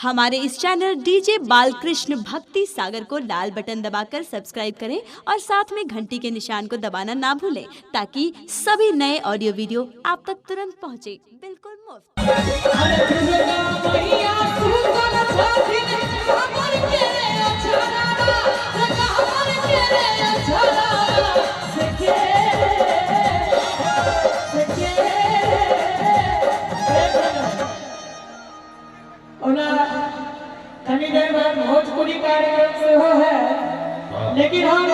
हमारे इस channel DJ Balkrishna भक्ति सागर को लाल बटन दबाकर सब्सक्राइब करें और साथ में घंटी के निशान को दबाना ना भूलें ताकि सभी नए ऑडियो वीडियो आप तक तुरंत पहुंचे, बिल्कुल मुफ्त। भोजपुरी कार्यक्रम से हो है, लेकिन हम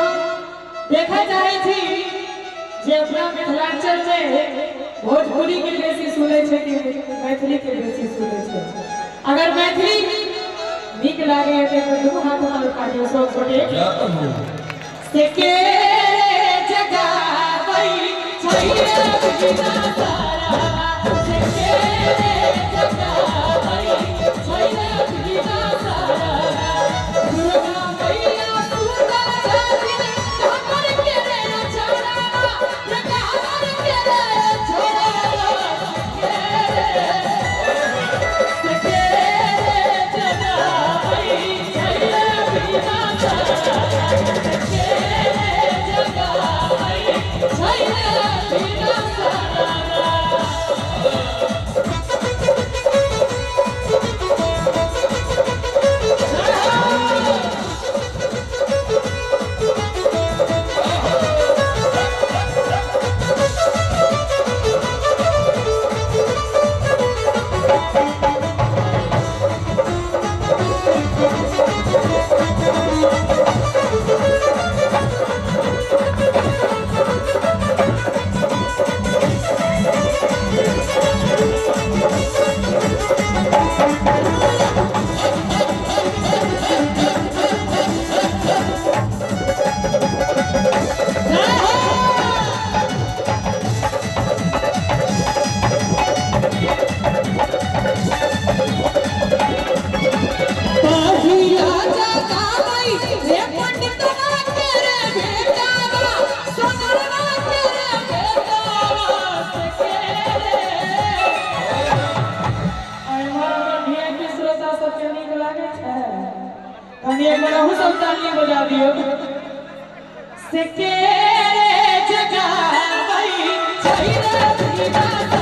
देखा जाए थी जे अपना मिथिलांचल में भोजपुरी के बेसी सुने छे कि मैथिली के बेसी सुने छे। अगर मैथिली नीक लागे तो दुनू हाथ में काटियो सब छोटे से के जगावई छैया बिना सारा से के जगावई छैया बिना सारा दुर्गा मैया सुंदर जातिन हमर के रे छोड़ा लगा हमर के रे छोड़ा से के जगावई छैया बिना सारा से के जगावई छैया बिना सारा। बजा दियो से के जगावई छैया बिना